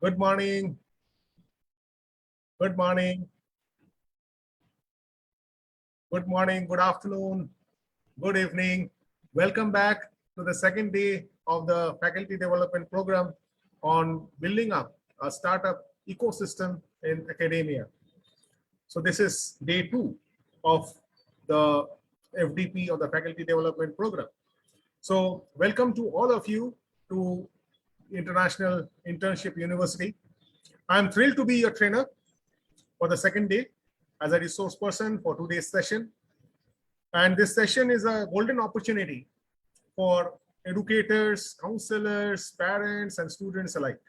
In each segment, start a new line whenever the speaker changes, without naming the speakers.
Good morning. Good morning. Good morning. Good afternoon. Good evening. Welcome back to the second day of the faculty development program on building up a startup ecosystem in academia. So this is day 2 of the FDP or the faculty development program. So welcome to all of you to International Internship University. I'm thrilled to be your trainer for the second day as a resource person for today's session. And this session is a golden opportunity for educators, counselors, parents, and students alike.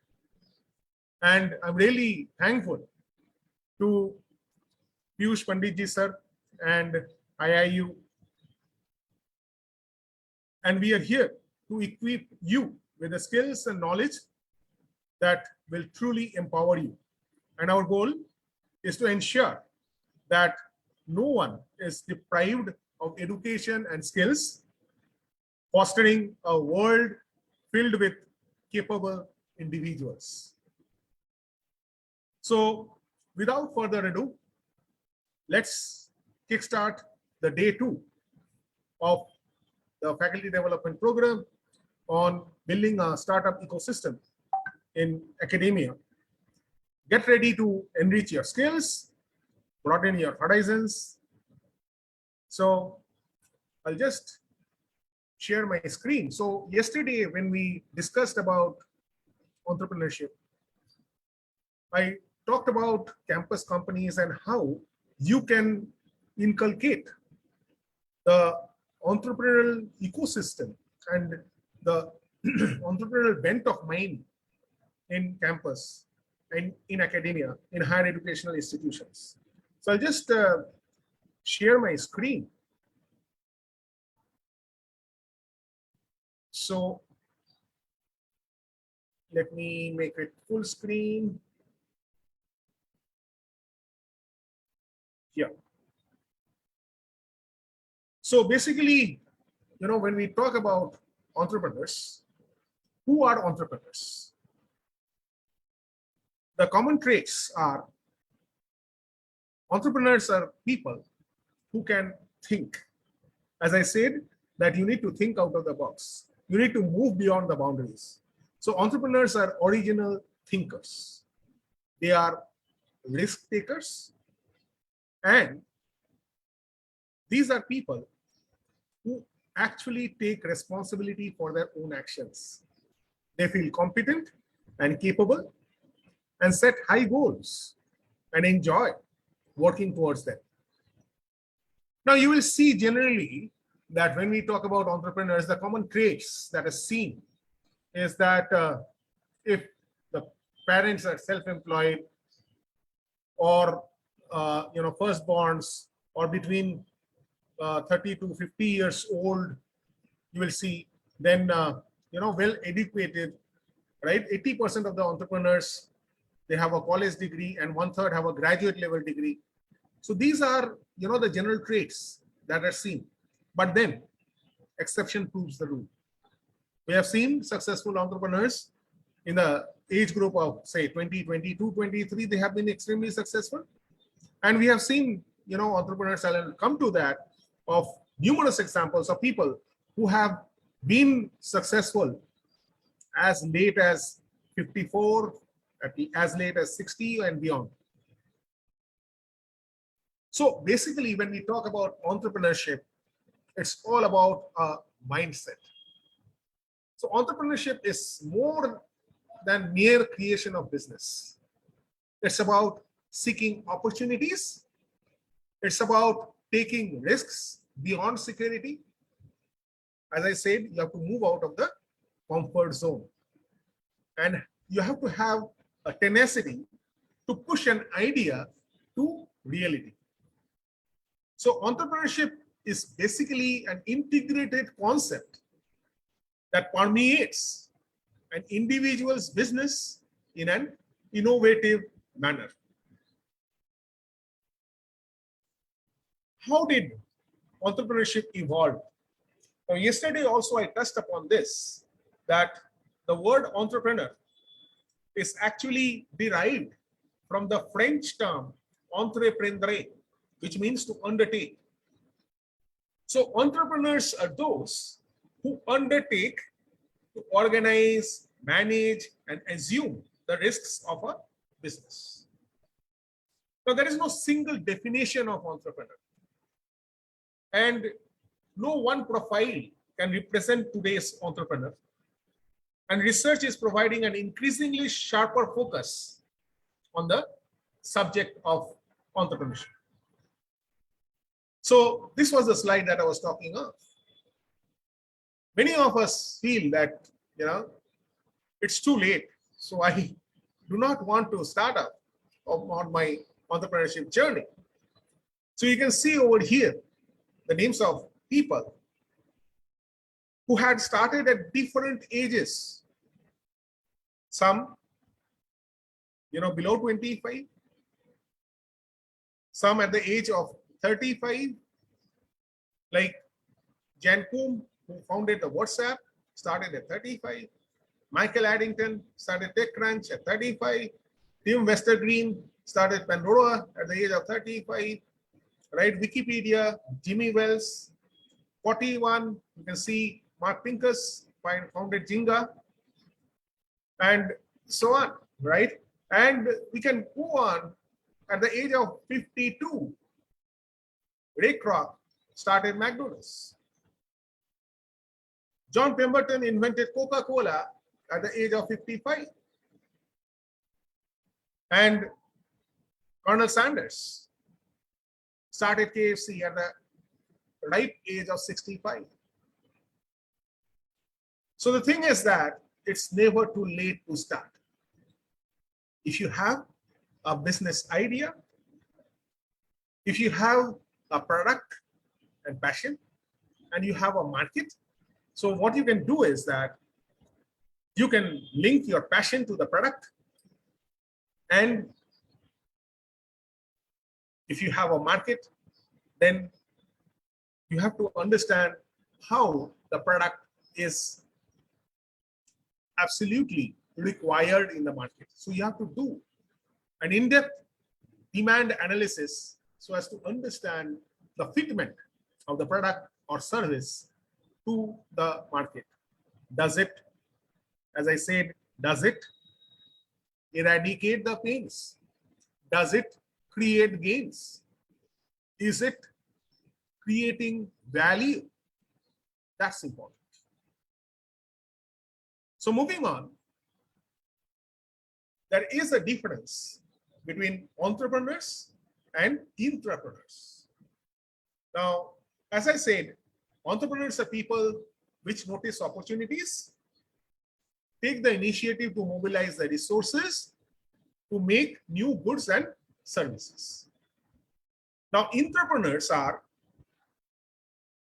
And I'm really thankful to Piyush Panditji sir and IIU. And we are here to equip you with the skills and knowledge that will truly empower you. And our goal is to ensure that no one is deprived of education and skills, fostering a world filled with capable individuals. So without further ado, let's kickstart the day 2 of the faculty development program on building a startup ecosystem in academia. Get ready to enrich your skills, broaden your horizons. So I'll just share my screen. So yesterday when we discussed about entrepreneurship, I talked about campus companies and how you can inculcate the entrepreneurial ecosystem and the entrepreneurial bent of mind in campus and in academia, in higher educational institutions. So I'll just share my screen. So let me make it full screen. Yeah. So basically, when we talk about entrepreneurs, who are entrepreneurs? The common traits are entrepreneurs are people who can think. As I said, that you need to think out of the box. You need to move beyond the boundaries. So entrepreneurs are original thinkers. They are risk takers. And these are people who actually take responsibility for their own actions. They feel competent and capable and set high goals and enjoy working towards them. Now you will see generally that when we talk about entrepreneurs, the common traits that is seen is that if the parents are self-employed or firstborns or between 30 to 50 years old, you will see then well educated, right? 80% of the entrepreneurs, they have a college degree and 1/3 have a graduate level degree. So these are the general traits that are seen. But then exception proves the rule. We have seen successful entrepreneurs in the age group of say 20, 22, 23, they have been extremely successful. And we have seen entrepreneurs, I'll come to that, of numerous examples of people who have been successful as late as 54, as late as 60 and beyond. So basically, when we talk about entrepreneurship, it's all about a mindset. So entrepreneurship is more than mere creation of business. It's about seeking opportunities. It's about taking risks beyond security. As I said, you have to move out of the comfort zone. And you have to have a tenacity to push an idea to reality. So entrepreneurship is basically an integrated concept that permeates an individual's business in an innovative manner. How did entrepreneurship evolve? Now, yesterday also I touched upon this, that the word entrepreneur is actually derived from the French term entreprendre, which means to undertake. So entrepreneurs are those who undertake to organize, manage, and assume the risks of a business. Now, there is no single definition of entrepreneur, and no one profile can represent today's entrepreneur. And research is providing an increasingly sharper focus on the subject of entrepreneurship. So this was the slide that I was talking of. Many of us feel that, it's too late. So I do not want to start up on my entrepreneurship journey. So you can see over here the names of people who had started at different ages. Some, below 25, some at the age of 35, like Jan Koum, who founded the WhatsApp, started at 35. Michael Addington started TechCrunch at 35. Tim Westergreen started Pandora at the age of 35. Right? Wikipedia, Jimmy Wells, 41. You can see Mark Pincus founded Jinga, and so on. Right? And we can go on. At the age of 52, Ray Kroc started McDonald's. John Pemberton invented Coca-Cola at the age of 55. And Colonel Sanders started KFC at the ripe age of 65. So the thing is that it's never too late to start. If you have a business idea, if you have a product and passion, and you have a market, so what you can do is that you can link your passion to the product, and if you have a market, then you have to understand how the product is absolutely required in the market. So you have to do an in-depth demand analysis so as to understand the fitment of the product or service to the market. Does it, as I said, does it eradicate the pains? Does it create gains? Is it creating value? That's important. So moving on, there is a difference between entrepreneurs and intrapreneurs. Now, as I said, entrepreneurs are people which notice opportunities, take the initiative to mobilize the resources to make new goods and services. Now, intrapreneurs are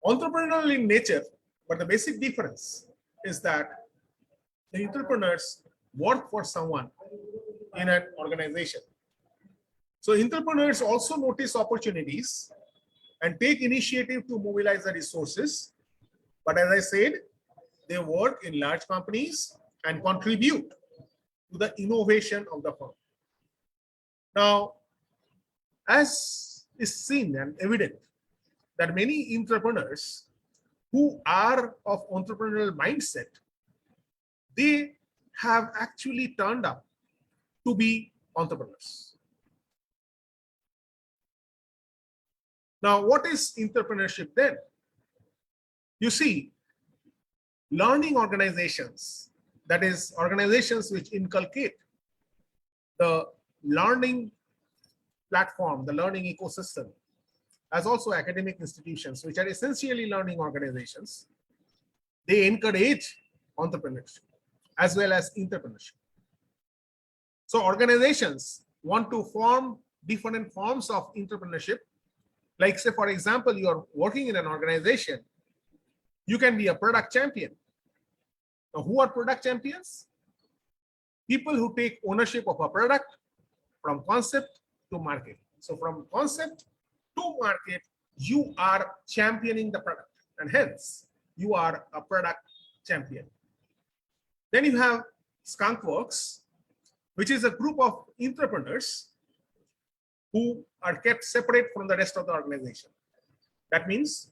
entrepreneurial in nature, but the basic difference is that the entrepreneurs work for someone in an organization. So entrepreneurs also notice opportunities and take initiative to mobilize the resources. But as I said, they work in large companies and contribute to the innovation of the firm. Now, as is seen and evident that many entrepreneurs who are of entrepreneurial mindset, they have actually turned up to be entrepreneurs. Now, what is entrepreneurship then? You see, learning organizations, that is, organizations which inculcate the learning platform, the learning ecosystem, as also academic institutions, which are essentially learning organizations, they encourage entrepreneurship as well as entrepreneurship. So organizations want to form different forms of entrepreneurship. Like, say, for example, you are working in an organization, you can be a product champion. Now, who are product champions? People who take ownership of a product from concept to market. So from concept to market, you are championing the product, and hence you are a product champion. Then you have skunkworks, which is a group of entrepreneurs who are kept separate from the rest of the organization. That means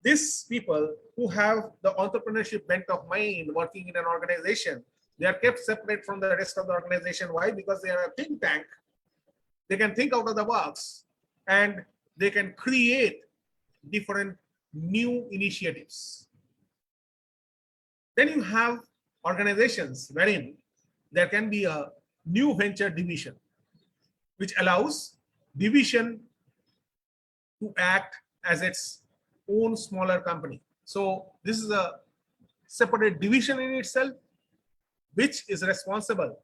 these people who have the entrepreneurship bent of mind working in an organization, they are kept separate from the rest of the organization. Why? Because they are a think tank. They can think out of the box and they can create different new initiatives. Then you have organizations wherein there can be a new venture division, which allows division to act as its own smaller company. So this is a separate division in itself, which is responsible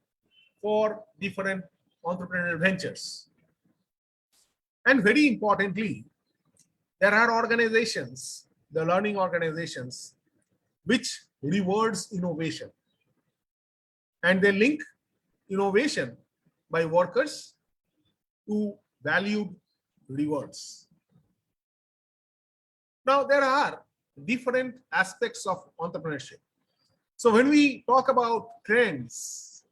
for different entrepreneurial ventures. And very importantly, there are organizations, the learning organizations, which rewards innovation. And they link innovation by workers to valued rewards. Now, there are different aspects of entrepreneurship. So when we talk about trends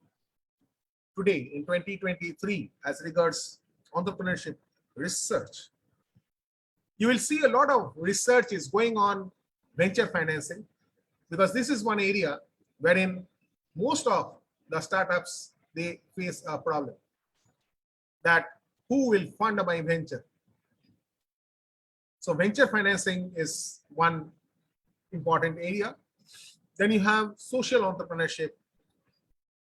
today in 2023 as regards entrepreneurship research, you will see a lot of research is going on venture financing, because this is one area wherein most of the startups, they face a problem that who will fund my venture. So venture financing is one important area. Then you have social entrepreneurship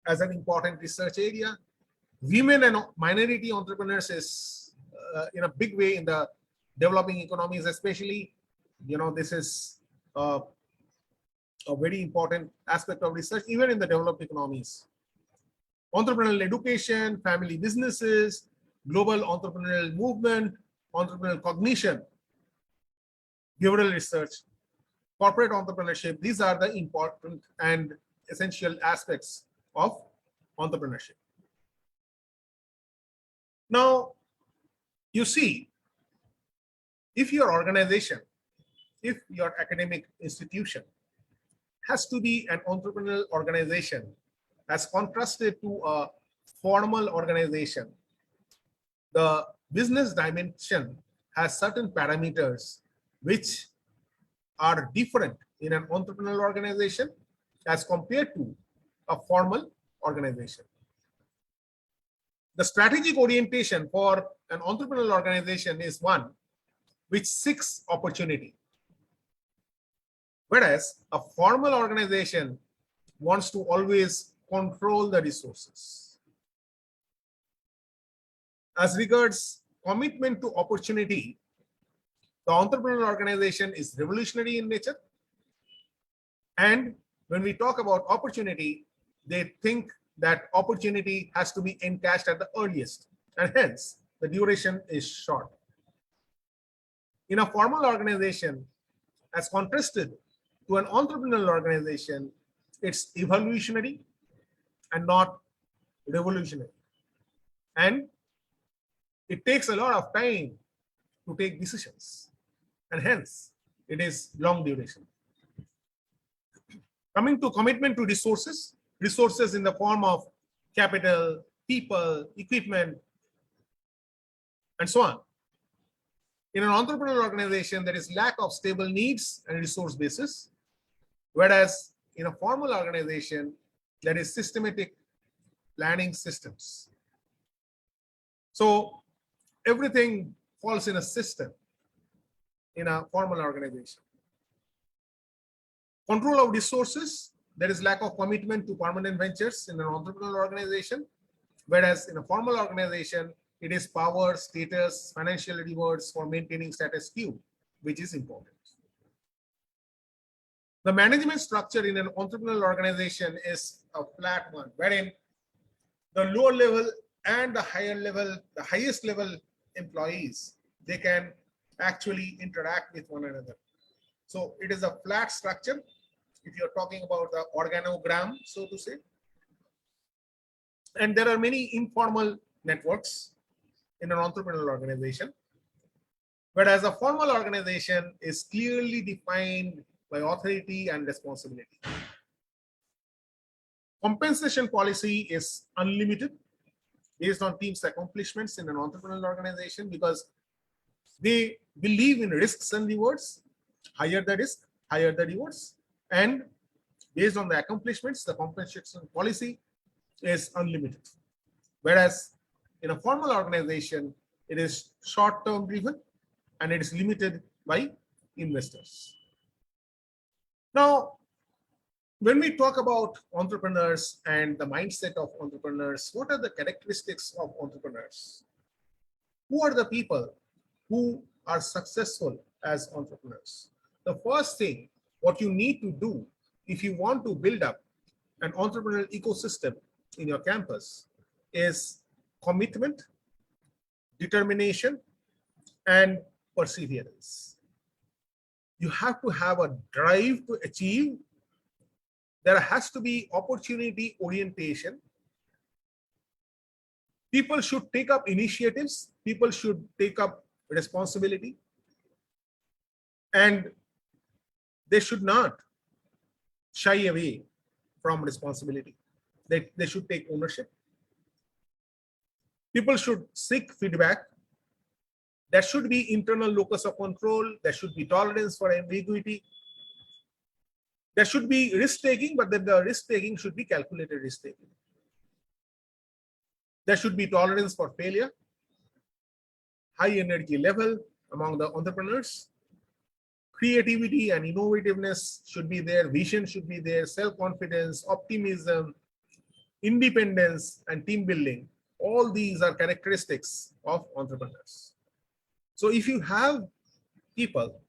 as an important research area. Women and minority entrepreneurs is in a big way in the developing economies, especially. This is a very important aspect of research, even in the developed economies. Entrepreneurial education, family businesses, global entrepreneurial movement, entrepreneurial cognition, behavioral research, corporate entrepreneurship. These are the important and essential aspects of entrepreneurship. Now, you see, if your organization, if your academic institution has to be an entrepreneurial organization as contrasted to a formal organization, the business dimension has certain parameters which are different in an entrepreneurial organization as compared to a formal organization. The strategic orientation for an entrepreneurial organization is one which seeks opportunity, whereas a formal organization wants to always control the resources. As regards commitment to opportunity, the entrepreneurial organization is revolutionary in nature. And when we talk about opportunity, they think that opportunity has to be encashed at the earliest, and hence the duration is short. In a formal organization, as contrasted to an entrepreneurial organization, it's evolutionary and not revolutionary. And it takes a lot of time to take decisions, and hence it is long duration. Coming to commitment to resources, resources in the form of capital, people, equipment, and so on. In an entrepreneurial organization, there is lack of stable needs and resource basis, whereas in a formal organization, there is systematic planning systems. So everything falls in a system in a formal organization. Control of resources, there is lack of commitment to permanent ventures in an entrepreneurial organization, whereas in a formal organization, it is power, status, financial rewards for maintaining status quo, which is important. The management structure in an entrepreneurial organization is a flat one, wherein the lower level and the higher level, the highest level employees, they can actually interact with one another. So it is a flat structure if you're talking about the organogram, so to say. And there are many informal networks in an entrepreneurial organization, whereas a formal organization is clearly defined by authority and responsibility. Compensation policy is unlimited based on team's accomplishments in an entrepreneurial organization, because they believe in risks and rewards. Higher the risk, higher the rewards. And based on the accomplishments, the compensation policy is unlimited. Whereas in a formal organization, it is short-term driven and it is limited by investors. Now, when we talk about entrepreneurs and the mindset of entrepreneurs, what are the characteristics of entrepreneurs? Who are the people who are successful as entrepreneurs? The first thing, what you need to do if you want to build up an entrepreneurial ecosystem in your campus is commitment, determination, and perseverance. You have to have a drive to achieve. There has to be opportunity orientation. People should take up initiatives. People should take up responsibility. And they should not shy away from responsibility. They should take ownership. People should seek feedback. There should be internal locus of control. There should be tolerance for ambiguity. There should be risk-taking, but then the risk-taking should be calculated risk-taking. There should be tolerance for failure, high energy level among the entrepreneurs. Creativity and innovativeness should be there, vision should be there, self-confidence, optimism, independence, and team building. All these are characteristics of entrepreneurs. So if you have people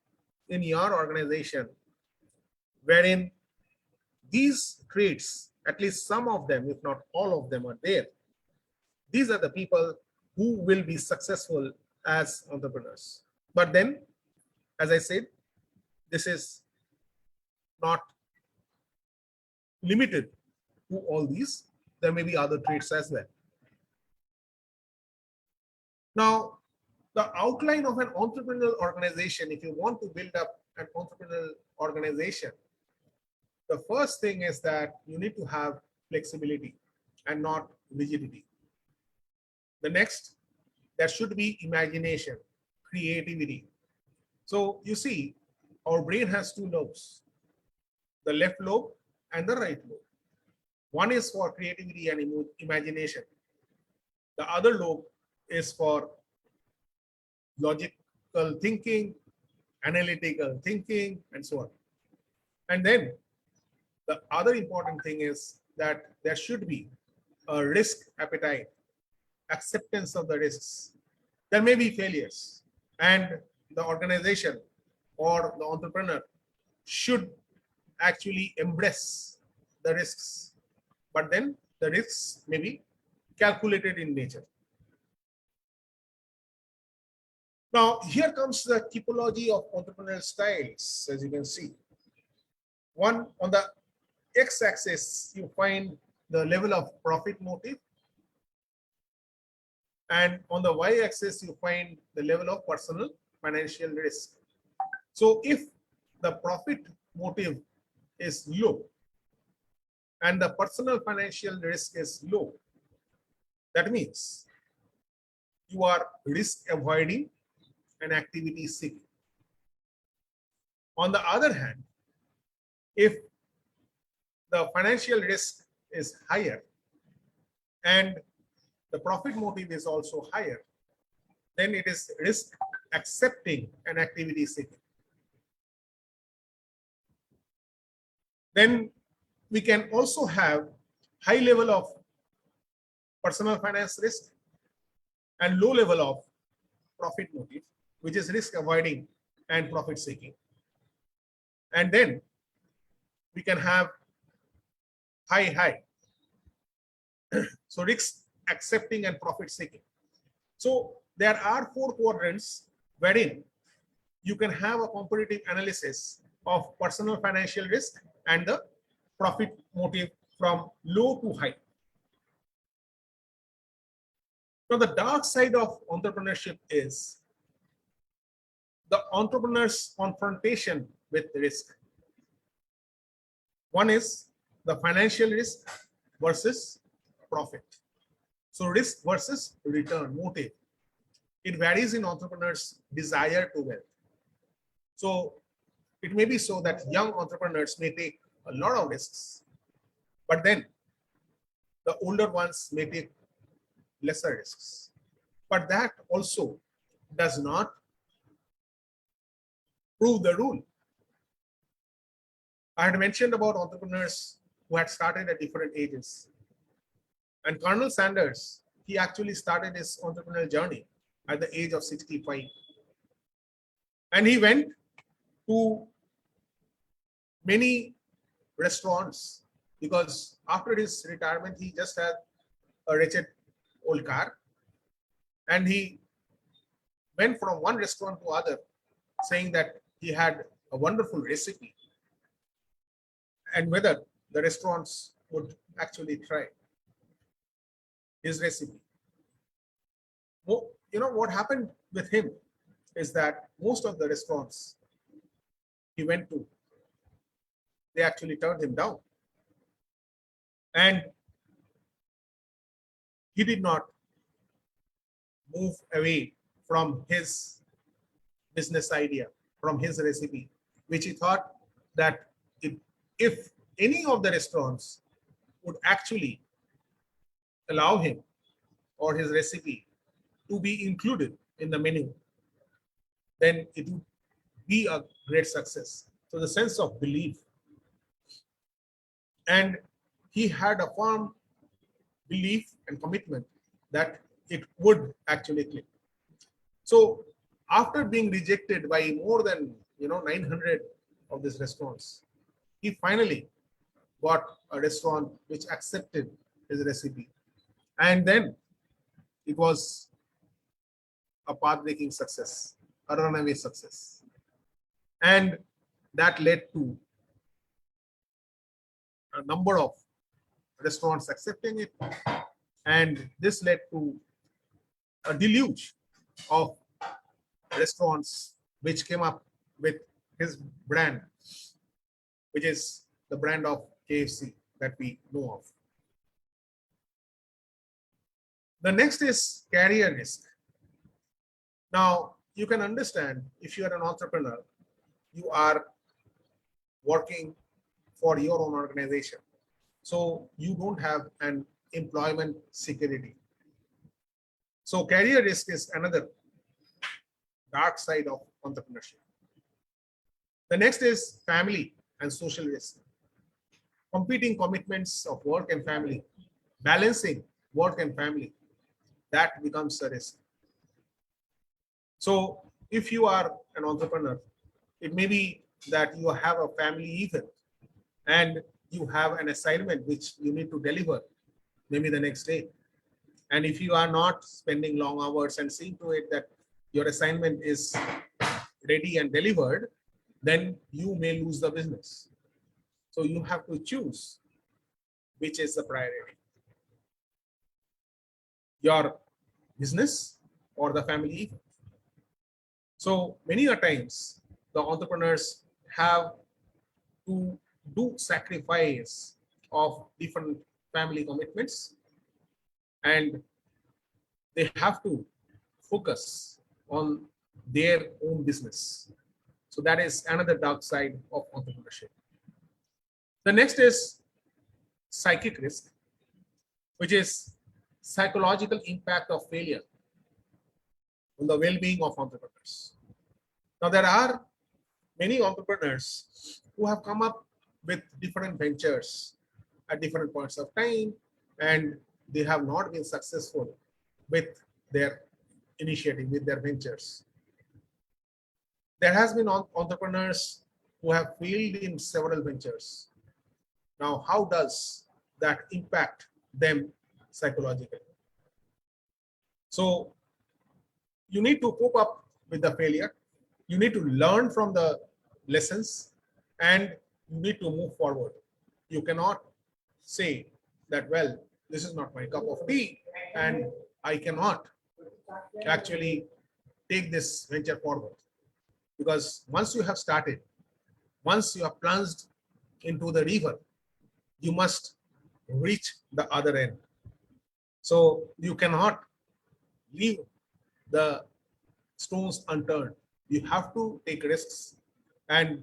in your organization wherein these traits, at least some of them, if not all of them, are there, these are the people who will be successful as entrepreneurs. But then, as I said, this is not limited to all these. There may be other traits as well. Now, the outline of an entrepreneurial organization, if you want to build up an entrepreneurial organization, the first thing is that you need to have flexibility and not rigidity. The next, there should be imagination, creativity. So you see, our brain has two lobes, the left lobe and the right lobe. One is for creativity and imagination. The other lobe is for logical thinking, analytical thinking, and so on. And then the other important thing is that there should be a risk appetite, acceptance of the risks. There may be failures, and the organization or the entrepreneur should actually embrace the risks, but then the risks may be calculated in nature. Now, here comes the typology of entrepreneurial styles, as you can see. One, on the x-axis, you find the level of profit motive. And on the y-axis, you find the level of personal financial risk. So if the profit motive is low and the personal financial risk is low, that means you are risk avoiding and activity seeking. On the other hand, if the financial risk is higher and the profit motive is also higher, then it is risk accepting and activity seeking. Then we can also have high level of personal finance risk and low level of profit motive, which is risk avoiding and profit seeking. And then we can have high. So risk accepting and profit seeking. So there are four quadrants wherein you can have a comparative analysis of personal financial risk and the profit motive from low to high. Now, the dark side of entrepreneurship is the entrepreneur's confrontation with risk. One is the financial risk versus profit. So risk versus return, motive. It varies in entrepreneurs' desire to wealth. So it may be so that young entrepreneurs may take a lot of risks, but then the older ones may take lesser risks. But that also does not prove the rule. I had mentioned about entrepreneurs who had started at different ages. And Colonel Sanders, he actually started his entrepreneurial journey at the age of 65. And he went to many restaurants because after his retirement, he just had a wretched old car. And he went from one restaurant to other saying that he had a wonderful recipe and whether the restaurants would actually try his recipe. Well, you know what happened with him is that most of the restaurants he went to, they actually turned him down. And he did not move away from his business idea, from his recipe, which he thought that if any of the restaurants would actually allow him or his recipe to be included in the menu, then it would be a great success. So the sense of belief. And he had a firm belief and commitment that it would actually click. So after being rejected by more than 900 of these restaurants, he finally got a restaurant which accepted his recipe. And then it was a path-breaking success, a runaway success. And that led to a number of restaurants accepting it. And this led to a deluge of restaurants which came up with his brand, which is the brand of KFC that we know of. The next is career risk. Now, you can understand if you are an entrepreneur, you are working for your own organization. So you don't have an employment security. So career risk is another dark side of entrepreneurship. The next is family and social risk. Competing commitments of work and family, balancing work and family, that becomes a risk. So if you are an entrepreneur, it may be that you have a family event and you have an assignment which you need to deliver maybe the next day. And if you are not spending long hours and seeing to it that your assignment is ready and delivered, then you may lose the business. So you have to choose which is the priority, your business or the family event. So many a times the entrepreneurs have to do sacrifice of different family commitments, and they have to focus on their own business. So that is another dark side of entrepreneurship. The next is psychic risk, which is psychological impact of failure on the well-being of entrepreneurs. Now, there are many entrepreneurs who have come up with different ventures at different points of time, and they have not been successful with their initiative, with their ventures. There has been entrepreneurs who have failed in several ventures. Now, how does that impact them psychologically? So you need to cope up with the failure. You need to learn from the lessons and you need to move forward. You cannot say that, well, this is not my cup of tea and I cannot actually take this venture forward. Because once you have started, once you have plunged into the river, you must reach the other end. So you cannot leave the stones unturned. You have to take risks. And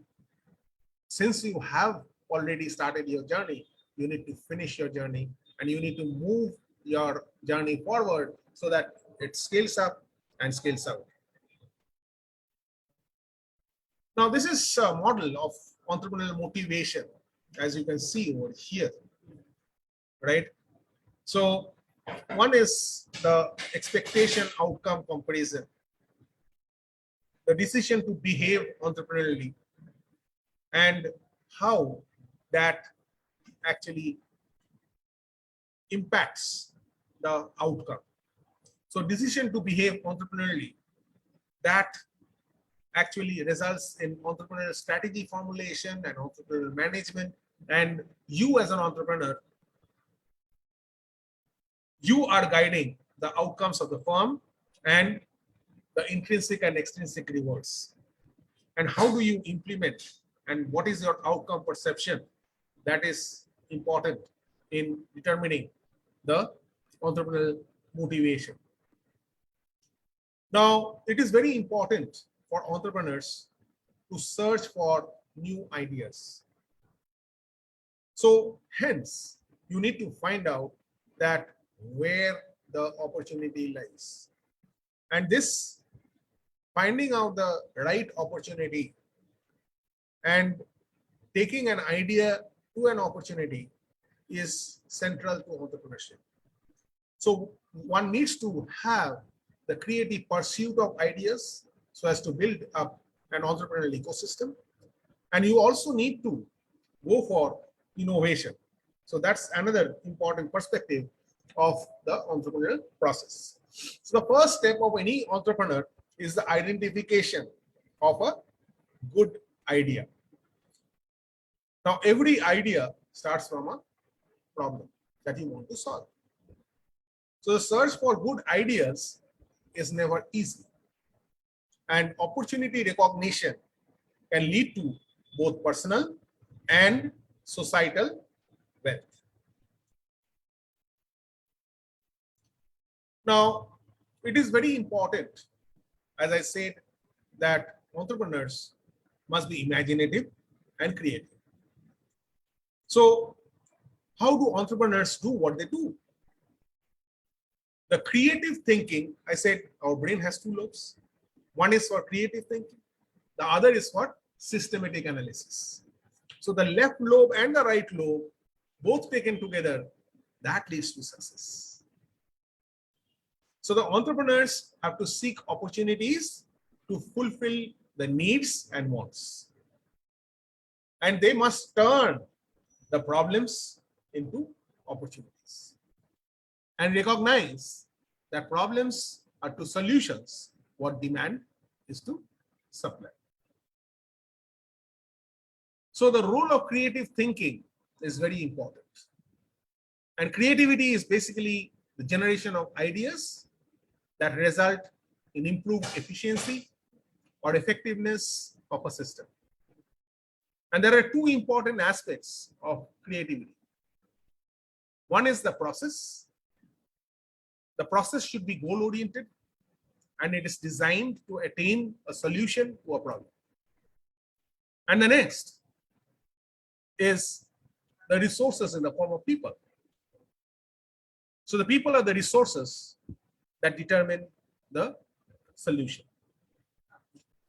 since you have already started your journey, you need to finish your journey and you need to move your journey forward so that it scales up and scales out. Now, this is a model of entrepreneurial motivation, as you can see over here, right? So, one is the expectation outcome comparison, the decision to behave entrepreneurially, and how that actually impacts the outcome. So, decision to behave entrepreneurially, that actually results in entrepreneurial strategy formulation and entrepreneurial management. And you, as an entrepreneur, you are guiding the outcomes of the firm and the intrinsic and extrinsic rewards. And how do you implement and what is your outcome perception? That is important in determining the entrepreneurial motivation. Now, it is very important for entrepreneurs to search for new ideas. So hence, you need to find out that where the opportunity lies. And this finding out the right opportunity and taking an idea to an opportunity is central to entrepreneurship. So one needs to have the creative pursuit of ideas so as to build up an entrepreneurial ecosystem. And you also need to go for innovation. So that's another important perspective of the entrepreneurial process. So the first step of any entrepreneur is the identification of a good idea. Now, every idea starts from a problem that you want to solve. So the search for good ideas is never easy. And opportunity recognition can lead to both personal and societal wealth. Now, it is very important, as I said, that entrepreneurs must be imaginative and creative. So, how do entrepreneurs do what they do? The creative thinking, I said our brain has two lobes. One is for creative thinking, the other is for systematic analysis. So the left lobe and the right lobe, both taken together, that leads to success. So the entrepreneurs have to seek opportunities to fulfill the needs and wants. And they must turn the problems into opportunities and recognize that problems are to solutions what demand is to supply. So the role of creative thinking is very important. And creativity is basically the generation of ideas that result in improved efficiency or effectiveness of a system. And there are two important aspects of creativity. One is the process. The process should be goal-oriented and it is designed to attain a solution to a problem. And the next is the resources in the form of people. So the people are the resources that determine the solution.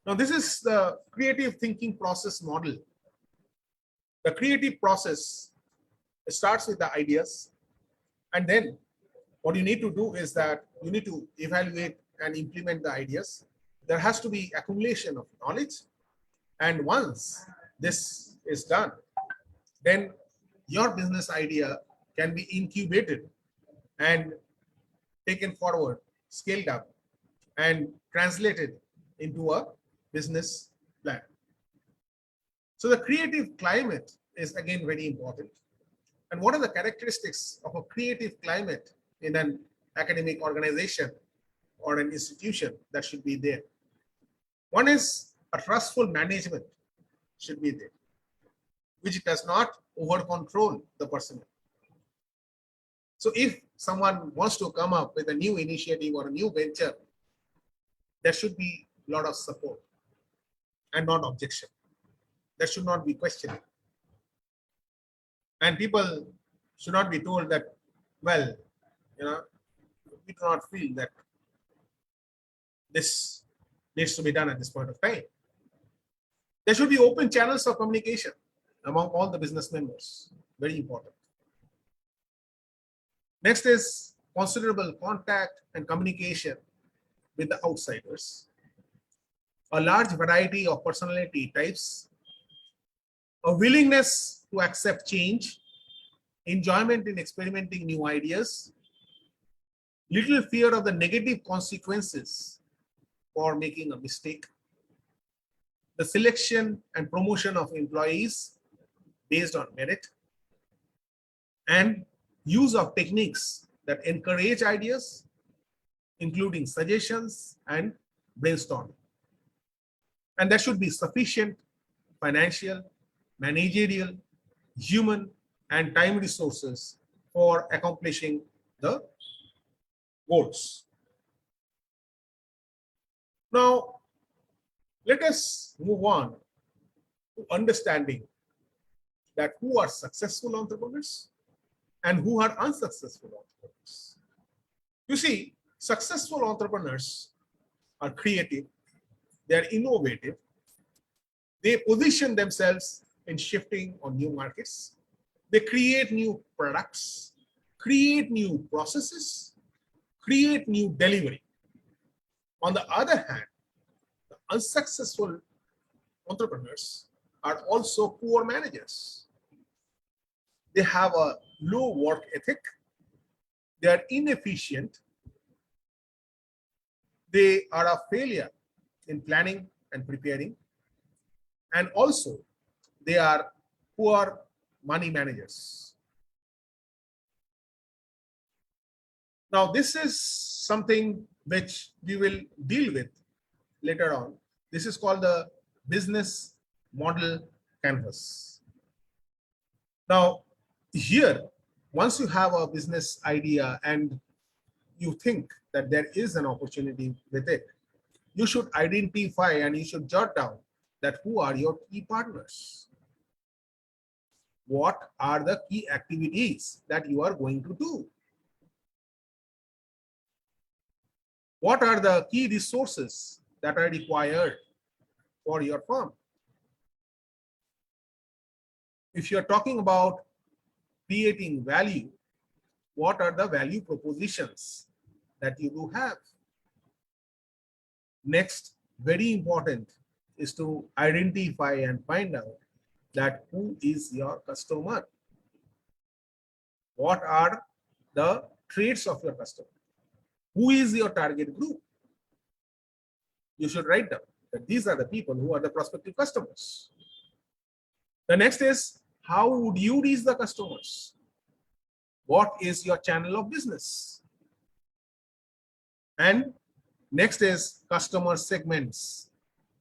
Now, this is the creative thinking process model. The creative process starts with the ideas, and then what you need to do is that you need to evaluate and implement the ideas. There has to be accumulation of knowledge, and once this is done, then your business idea can be incubated and taken forward, scaled up, and translated into a business plan. So the creative climate is again very important. And what are the characteristics of a creative climate in an academic organization or an institution that should be there? One is a trustful management should be there, which does not over control the personnel. So if someone wants to come up with a new initiative or a new venture, there should be a lot of support and not objection. There should not be questioning. And people should not be told that, well, you know, we do not feel that this needs to be done at this point of time. There should be open channels of communication among all the business members. Very important. Next is considerable contact and communication with the outsiders, a large variety of personality types, a willingness to accept change, enjoyment in experimenting new ideas, little fear of the negative consequences for making a mistake, the selection and promotion of employees based on merit, and use of techniques that encourage ideas, including suggestions and brainstorming. And there should be sufficient financial, managerial, human, and time resources for accomplishing the goals. Now, let us move on to understanding that who are successful entrepreneurs and who are unsuccessful entrepreneurs. You see, successful entrepreneurs are creative, they're innovative, they position themselves in shifting on new markets, they create new products, create new processes, create new delivery. On the other hand, the unsuccessful entrepreneurs are also poor managers. They have a low work ethic, they are inefficient, they are a failure in planning and preparing, and also they are poor money managers. Now, this is something which we will deal with later on. This is called the business model canvas. Now, here, once you have a business idea and you think that there is an opportunity with it, you should identify and you should jot down that who are your key partners. What are the key activities that you are going to do? What are the key resources that are required for your firm? If you're talking about creating value, what are the value propositions that you do have? Next, very important is to identify and find out that who is your customer. What are the traits of your customer? Who is your target group? You should write down that these are the people who are the prospective customers. The next is, how would you reach the customers? What is your channel of business? And next is customer segments.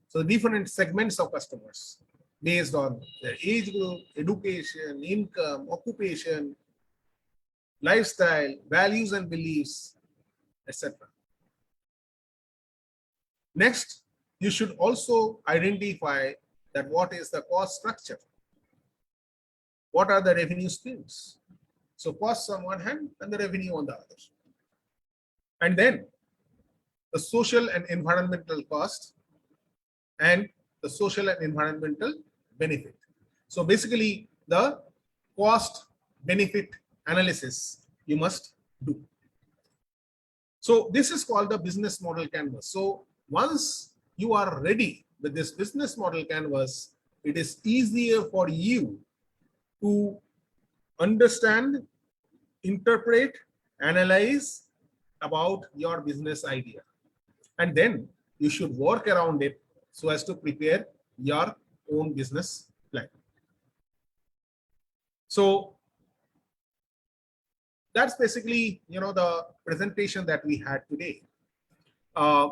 So different segments of customers based on their age group, education, income, occupation, lifestyle, values and beliefs, etc. Next, you should also identify that what is the cost structure. What are the revenue streams? So costs on one hand and the revenue on the other. And then the social and environmental cost and the social and environmental benefit. So basically the cost benefit analysis you must do. So this is called the business model canvas. So once you are ready with this business model canvas, it is easier for you to understand, interpret, analyze about your business idea. And then you should work around it so as to prepare your own business plan. So that's basically, the presentation that we had today. I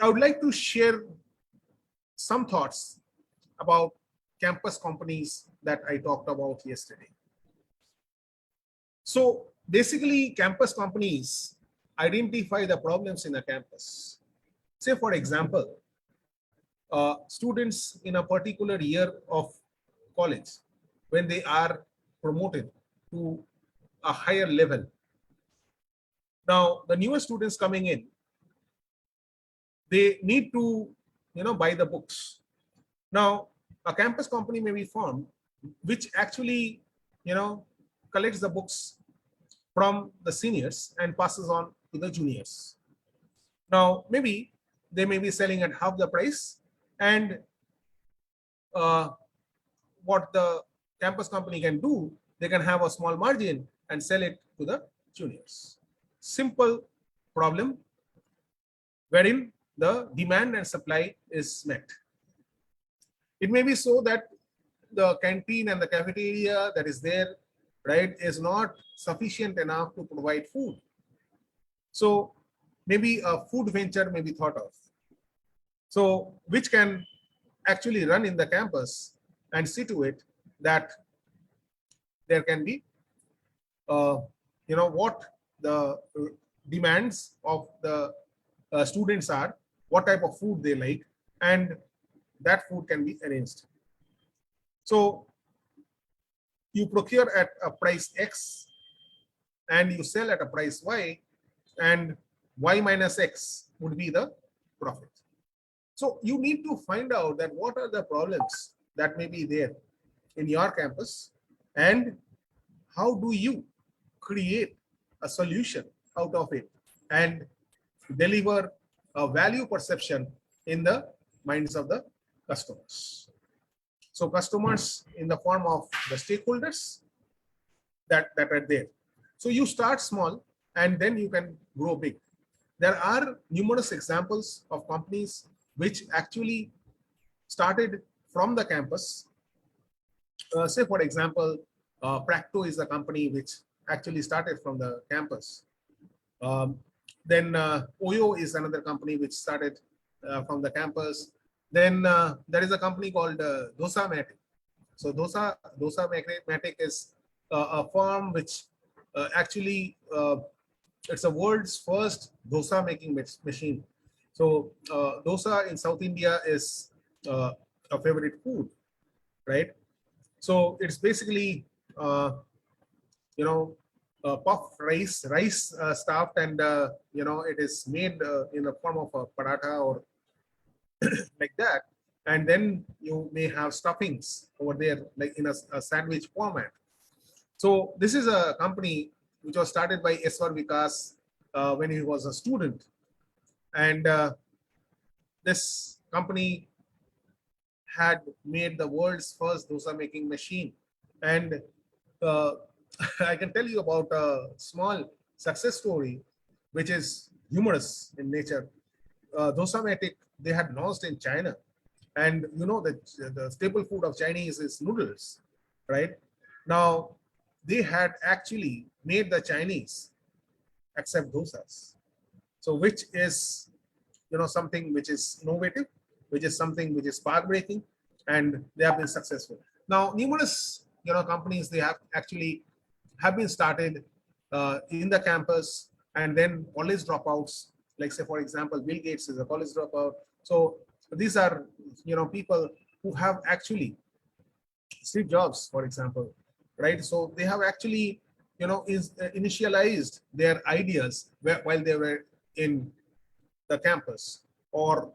would like to share some thoughts about campus companies that I talked about yesterday. So Basically, campus companies identify the problems in a campus. Say, for example, students in a particular year of college, when they are promoted to a higher level. Now, the newer students coming in, they need to, buy the books. Now, a campus company may be formed, which actually, you know, collects the books from the seniors and passes on to the juniors. Now, maybe they may be selling at half the price, and uh, what the campus company can do, they can have a small margin and sell it to the juniors. Simple problem wherein the demand and supply is met. It may be so that the canteen and the cafeteria that is there, right, is not sufficient enough to provide food. So maybe a food venture may be thought of. So which can actually run in the campus and see to it that there can be, what the demands of the students are, what type of food they like, and that food can be arranged. So you procure at a price X and you sell at a price Y, and Y minus X would be the profit. So you need to find out that what are the problems that may be there in your campus, and how do you create a solution out of it and deliver a value perception in the minds of the customers. So customers in the form of the stakeholders that are there. So you start small and then you can grow big. There are numerous examples of companies which actually started from the campus. Say, for example, Practo is a company which actually started from the campus. Then Oyo is another company which started from the campus. Then there is a company called Dosa Matic. So Dosa Matic is a firm which actually it's a world's first dosa making machine. So dosa in South India is a favorite food, right? So it's basically puff rice stuffed, and it is made in the form of a paratha or like that, and then you may have stuffings over there like in a sandwich format. So this is a company which was started by Eswar Vikas when he was a student, and this company had made the world's first dosa making machine. And uh, I can tell you about a small success story, which is humorous in nature. Dosamatic, they had launched in China, and you know that the staple food of Chinese is noodles, right? Now, they had actually made the Chinese accept dosas. So, which is something which is innovative, which is something which is path breaking, and they have been successful. Now, numerous companies, they have been started in the campus, and then college dropouts. Like, say, for example, Bill Gates is a college dropout. So these are people who have actually, Steve Jobs, for example, right? So they have actually initialized their ideas while they were in the campus, or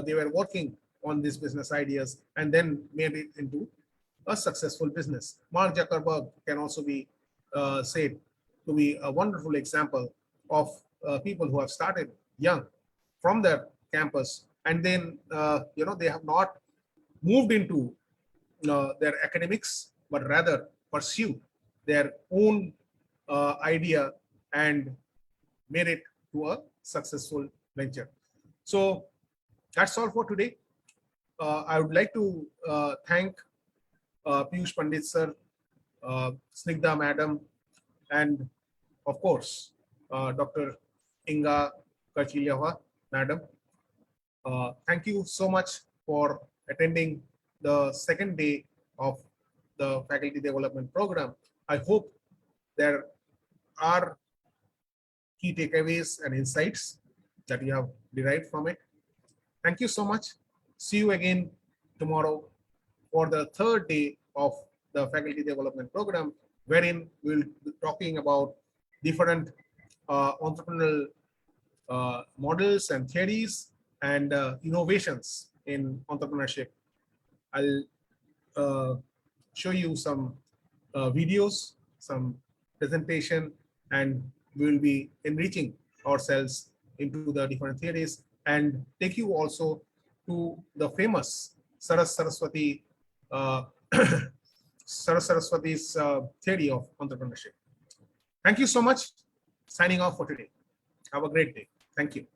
they were working on these business ideas and then made it into a successful business. Mark Zuckerberg can also be said to be a wonderful example of people who have started young from their campus, and then they have not moved into their academics, but rather pursue their own idea and made it to a successful venture. So that's all for today. I would like to thank Piyush Pandit sir, Snigdha madam, and of course, Dr. Inga Kachilyava madam. Thank you so much for attending the second day of the faculty development program. I hope there are key takeaways and insights that you have derived from it. Thank you so much. See you again tomorrow for the third day of the faculty development program, wherein we'll be talking about different entrepreneurial models and theories and innovations in entrepreneurship. I'll uh, show you some videos, some presentation, and we will be enriching ourselves into the different theories and take you also to the famous Saraswati Saraswati's theory of entrepreneurship. Thank you so much. Signing off for today. Have a great day. Thank you.